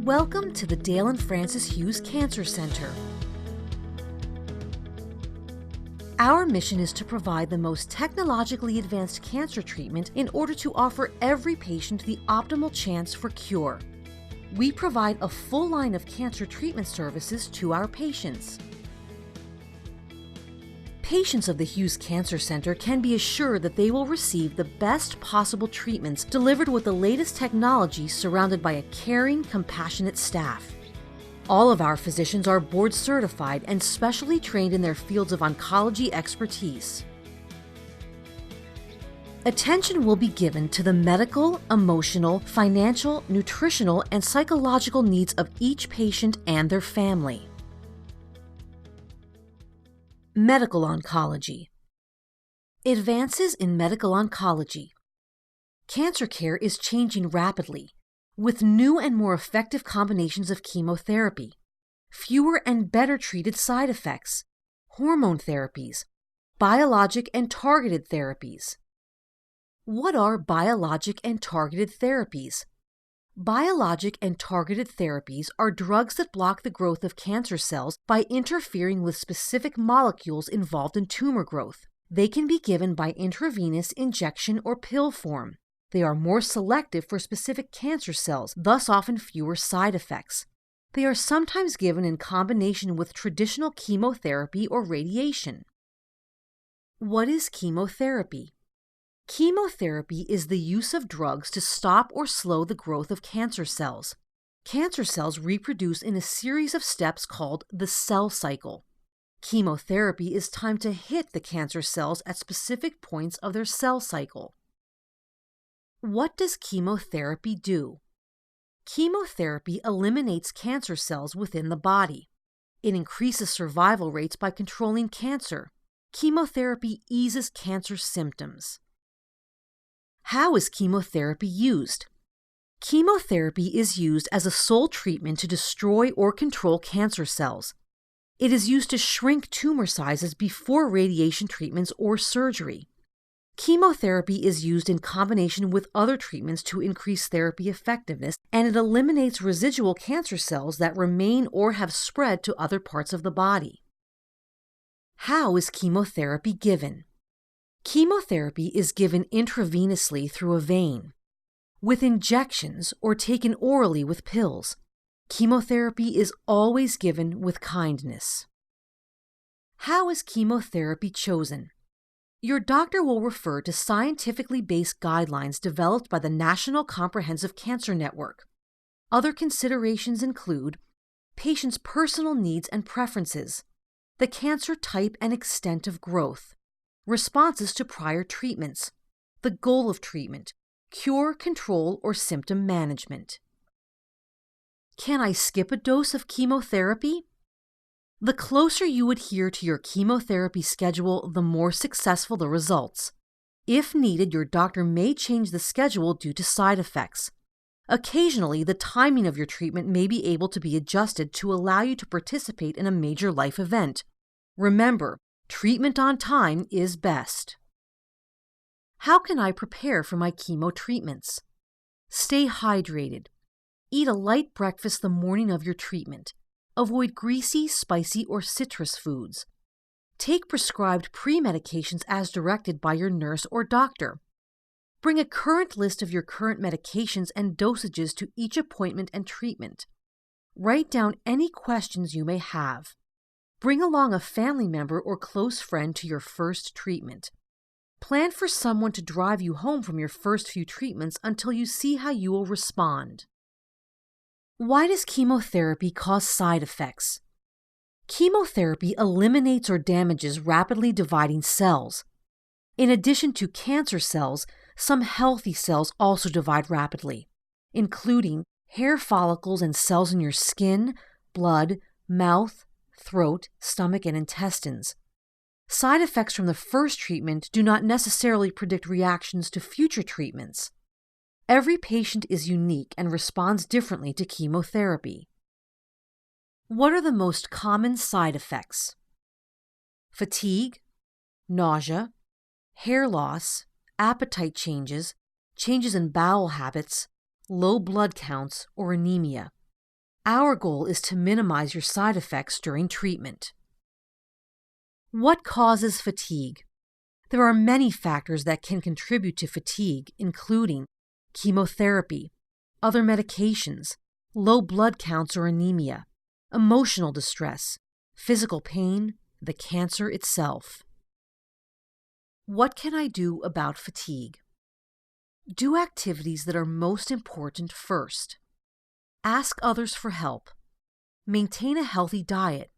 Welcome to the Dale and Frances Hughes Cancer Center. Our mission is to provide the most technologically advanced cancer treatment in order to offer every patient the optimal chance for cure. We provide a full line of cancer treatment services to our patients. Patients of the Hughes Cancer Center can be assured that they will receive the best possible treatments delivered with the latest technology surrounded by a caring, compassionate staff. All of our physicians are board certified and specially trained in their fields of oncology expertise. Attention will be given to the medical, emotional, financial, nutritional, and psychological needs of each patient and their family. Medical Oncology. Advances in medical oncology. Cancer care is changing rapidly, with new and more effective combinations of chemotherapy, fewer and better treated side effects, hormone therapies, biologic and targeted therapies. What are biologic and targeted therapies? Biologic and targeted therapies are drugs that block the growth of cancer cells by interfering with specific molecules involved in tumor growth. They can be given by intravenous injection or pill form. They are more selective for specific cancer cells, thus often fewer side effects. They are sometimes given in combination with traditional chemotherapy or radiation. What is chemotherapy? Chemotherapy is the use of drugs to stop or slow the growth of cancer cells. Cancer cells reproduce in a series of steps called the cell cycle. Chemotherapy is timed to hit the cancer cells at specific points of their cell cycle. What does chemotherapy do? Chemotherapy eliminates cancer cells within the body. It increases survival rates by controlling cancer. Chemotherapy eases cancer symptoms. How is chemotherapy used? Chemotherapy is used as a sole treatment to destroy or control cancer cells. It is used to shrink tumor sizes before radiation treatments or surgery. Chemotherapy is used in combination with other treatments to increase therapy effectiveness, and it eliminates residual cancer cells that remain or have spread to other parts of the body. How is chemotherapy given? Chemotherapy is given intravenously through a vein, with injections or taken orally with pills. Chemotherapy is always given with kindness. How is chemotherapy chosen? Your doctor will refer to scientifically based guidelines developed by the National Comprehensive Cancer Network. Other considerations include patient's personal needs and preferences, the cancer type and extent of growth, responses to prior treatments, the goal of treatment, cure, control, or symptom management. Can I skip a dose of chemotherapy? The closer you adhere to your chemotherapy schedule, the more successful the results. If needed, your doctor may change the schedule due to side effects. Occasionally, the timing of your treatment may be able to be adjusted to allow you to participate in a major life event. Remember, treatment on time is best. How can I prepare for my chemo treatments? Stay hydrated. Eat a light breakfast the morning of your treatment. Avoid greasy, spicy, or citrus foods. Take prescribed pre-medications as directed by your nurse or doctor. Bring a current list of your current medications and dosages to each appointment and treatment. Write down any questions you may have. Bring along a family member or close friend to your first treatment. Plan for someone to drive you home from your first few treatments until you see how you will respond. Why does chemotherapy cause side effects? Chemotherapy eliminates or damages rapidly dividing cells. In addition to cancer cells, some healthy cells also divide rapidly, including hair follicles and cells in your skin, blood, mouth, throat, stomach, and intestines. Side effects from the first treatment do not necessarily predict reactions to future treatments. Every patient is unique and responds differently to chemotherapy. What are the most common side effects? Fatigue, nausea, hair loss, appetite changes, changes in bowel habits, low blood counts, or anemia. Our goal is to minimize your side effects during treatment. What causes fatigue? There are many factors that can contribute to fatigue, including chemotherapy, other medications, low blood counts or anemia, emotional distress, physical pain, the cancer itself. What can I do about fatigue? Do activities that are most important first. Ask others for help. Maintain a healthy diet.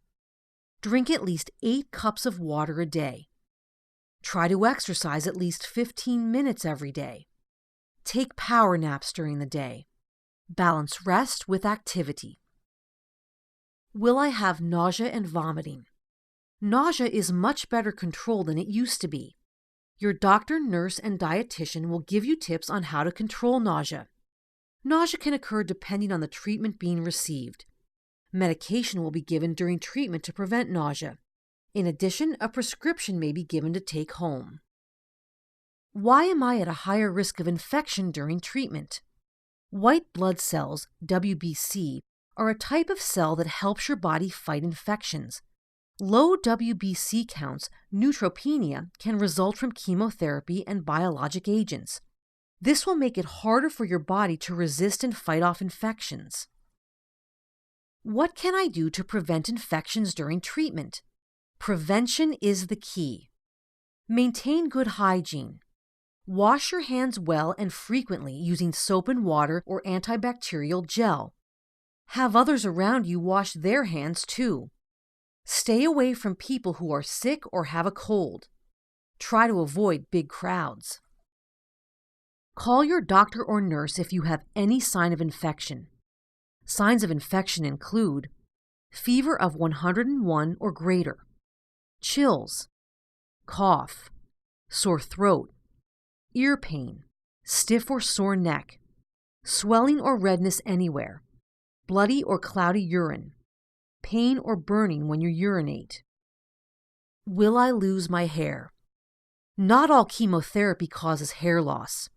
Drink at least 8 cups of water a day. Try to exercise at least 15 minutes every day. Take power naps during the day. Balance rest with activity. Will I have nausea and vomiting? Nausea is much better controlled than it used to be. Your doctor, nurse, and dietitian will give you tips on how to control nausea. Nausea can occur depending on the treatment being received. Medication will be given during treatment to prevent nausea. In addition, a prescription may be given to take home. Why am I at a higher risk of infection during treatment? White blood cells, WBC, are a type of cell that helps your body fight infections. Low WBC counts, neutropenia, can result from chemotherapy and biologic agents. This will make it harder for your body to resist and fight off infections. What can I do to prevent infections during treatment? Prevention is the key. Maintain good hygiene. Wash your hands well and frequently using soap and water or antibacterial gel. Have others around you wash their hands too. Stay away from people who are sick or have a cold. Try to avoid big crowds. Call your doctor or nurse if you have any sign of infection. Signs of infection include fever of 101 or greater, chills, cough, sore throat, ear pain, stiff or sore neck, swelling or redness anywhere, bloody or cloudy urine, pain or burning when you urinate. Will I lose my hair? Not all chemotherapy causes hair loss.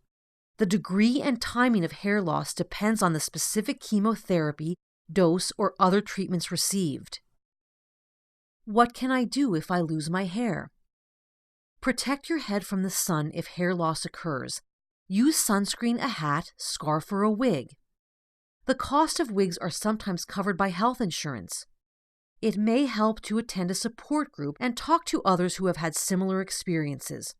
The degree and timing of hair loss depends on the specific chemotherapy, dose, or other treatments received. What can I do if I lose my hair? Protect your head from the sun if hair loss occurs. Use sunscreen, a hat, scarf, or a wig. The cost of wigs are sometimes covered by health insurance. It may help to attend a support group and talk to others who have had similar experiences.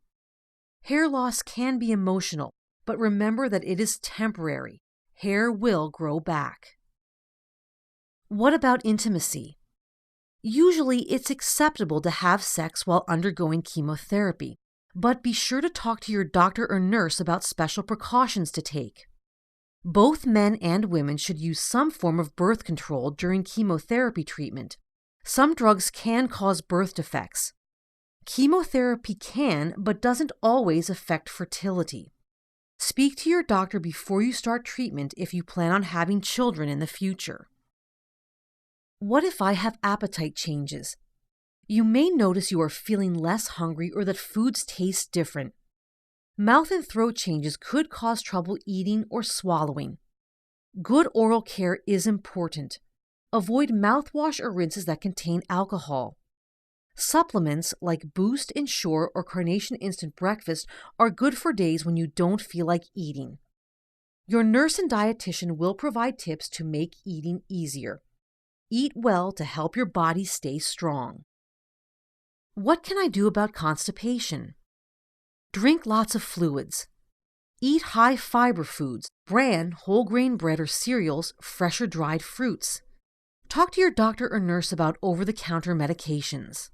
Hair loss can be emotional, but remember that it is temporary. Hair will grow back. What about intimacy? Usually, it's acceptable to have sex while undergoing chemotherapy, but be sure to talk to your doctor or nurse about special precautions to take. Both men and women should use some form of birth control during chemotherapy treatment. Some drugs can cause birth defects. Chemotherapy can, but doesn't always affect fertility. Speak to your doctor before you start treatment if you plan on having children in the future. What if I have appetite changes? You may notice you are feeling less hungry or that foods taste different. Mouth and throat changes could cause trouble eating or swallowing. Good oral care is important. Avoid mouthwash or rinses that contain alcohol. Supplements like Boost, Ensure, or Carnation Instant Breakfast are good for days when you don't feel like eating. Your nurse and dietitian will provide tips to make eating easier. Eat well to help your body stay strong. What can I do about constipation? Drink lots of fluids. Eat high-fiber foods, bran, whole grain bread or cereals, fresh or dried fruits. Talk to your doctor or nurse about over-the-counter medications.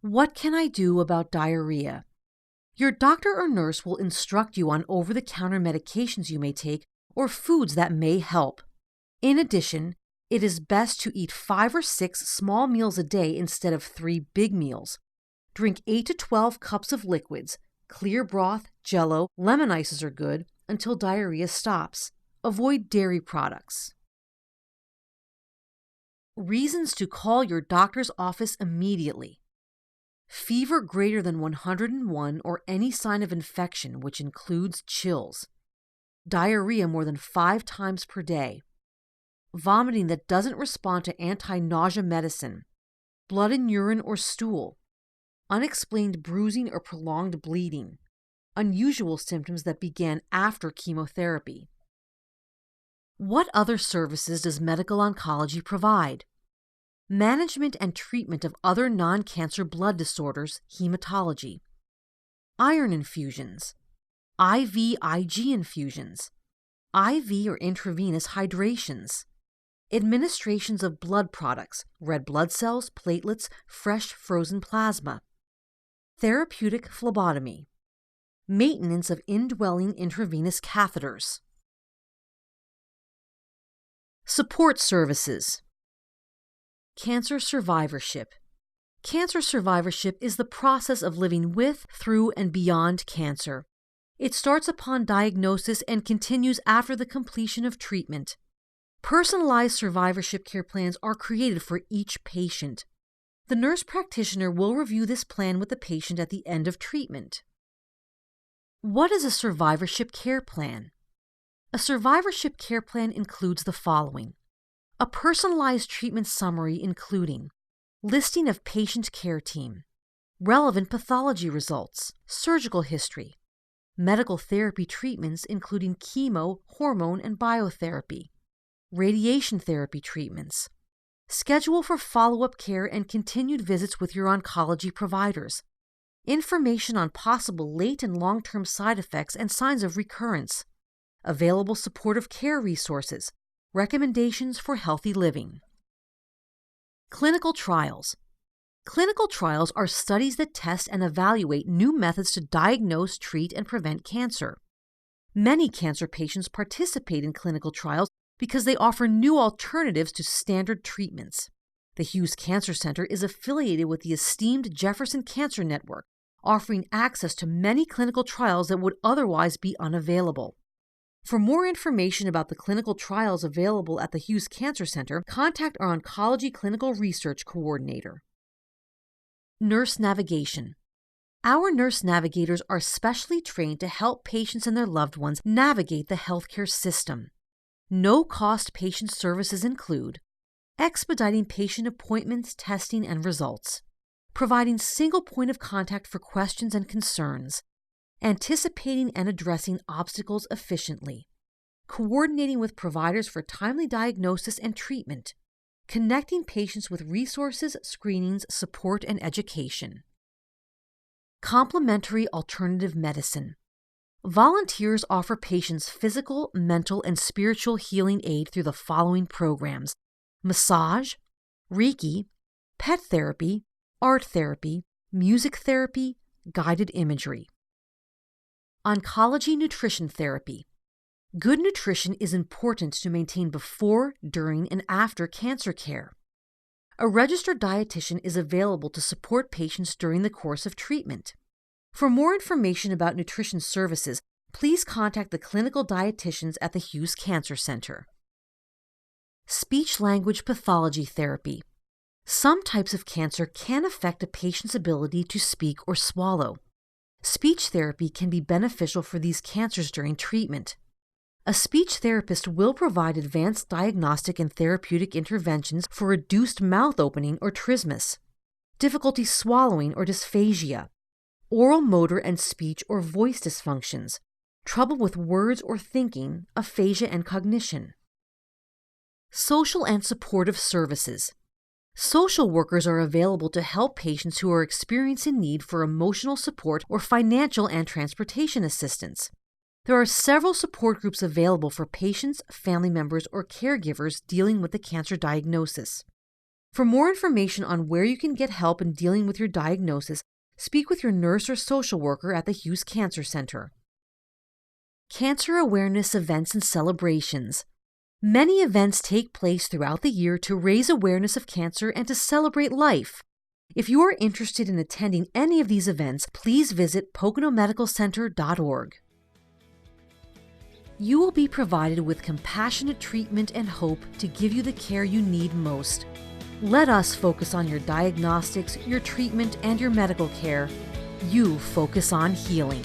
What can I do about diarrhea? Your doctor or nurse will instruct you on over-the-counter medications you may take or foods that may help. In addition, it is best to eat 5 or 6 small meals a day instead of 3 big meals. Drink 8 to 12 cups of liquids. Clear broth, Jell-O, lemon ices are good until diarrhea stops. Avoid dairy products. Reasons to call your doctor's office immediately. Fever greater than 101 or any sign of infection, which includes chills. Diarrhea more than 5 times per day. vomiting that doesn't respond to anti-nausea medicine, blood in urine or stool, unexplained bruising or prolonged bleeding, unusual symptoms that began after chemotherapy. What other services does medical oncology provide? Management and treatment of other non-cancer blood disorders, hematology, iron infusions, IVIG infusions, IV or intravenous hydrations, administrations of blood products, red blood cells, platelets, fresh frozen plasma, therapeutic phlebotomy, maintenance of indwelling intravenous catheters. Support services. Cancer survivorship. Cancer survivorship is the process of living with, through, and beyond cancer. It starts upon diagnosis and continues after the completion of treatment. Personalized survivorship care plans are created for each patient. The nurse practitioner will review this plan with the patient at the end of treatment. What is a survivorship care plan? A survivorship care plan includes the following: a personalized treatment summary including listing of patient care team, relevant pathology results, surgical history, medical therapy treatments including chemo, hormone, and biotherapy, radiation therapy treatments, schedule for follow-up care and continued visits with your oncology providers, information on possible late and long-term side effects and signs of recurrence, available supportive care resources, recommendations for healthy living. Clinical trials. Clinical trials are studies that test and evaluate new methods to diagnose, treat, and prevent cancer. Many cancer patients participate in clinical trials because they offer new alternatives to standard treatments. The Hughes Cancer Center is affiliated with the esteemed Jefferson Cancer Network, offering access to many clinical trials that would otherwise be unavailable. For more information about the clinical trials available at the Hughes Cancer Center, contact our Oncology Clinical Research Coordinator. Nurse navigation. Our nurse navigators are specially trained to help patients and their loved ones navigate the healthcare system. No-cost patient services include expediting patient appointments, testing, and results, providing single point of contact for questions and concerns, anticipating and addressing obstacles efficiently, coordinating with providers for timely diagnosis and treatment, connecting patients with resources, screenings, support, and education. Complementary alternative medicine. Volunteers offer patients physical, mental, and spiritual healing aid through the following programs: massage, Reiki, pet therapy, art therapy, music therapy, guided imagery. Oncology nutrition therapy. Good nutrition is important to maintain before, during, and after cancer care. A registered dietitian is available to support patients during the course of treatment. For more information about nutrition services, please contact the clinical dietitians at the Hughes Cancer Center. Speech-language pathology therapy. Some types of cancer can affect a patient's ability to speak or swallow. Speech therapy can be beneficial for these cancers during treatment. A speech therapist will provide advanced diagnostic and therapeutic interventions for reduced mouth opening or trismus, difficulty swallowing or dysphagia, oral motor and speech or voice dysfunctions, trouble with words or thinking, aphasia and cognition. Social and supportive services. Social workers are available to help patients who are experiencing need for emotional support or financial and transportation assistance. There are several support groups available for patients, family members, or caregivers dealing with the cancer diagnosis. For more information on where you can get help in dealing with your diagnosis, speak with your nurse or social worker at the Hughes Cancer Center. Cancer awareness events and celebrations. Many events take place throughout the year to raise awareness of cancer and to celebrate life. If you are interested in attending any of these events, please visit PoconoMedicalCenter.org. You will be provided with compassionate treatment and hope to give you the care you need most. Let us focus on your diagnostics, your treatment, and your medical care. You focus on healing.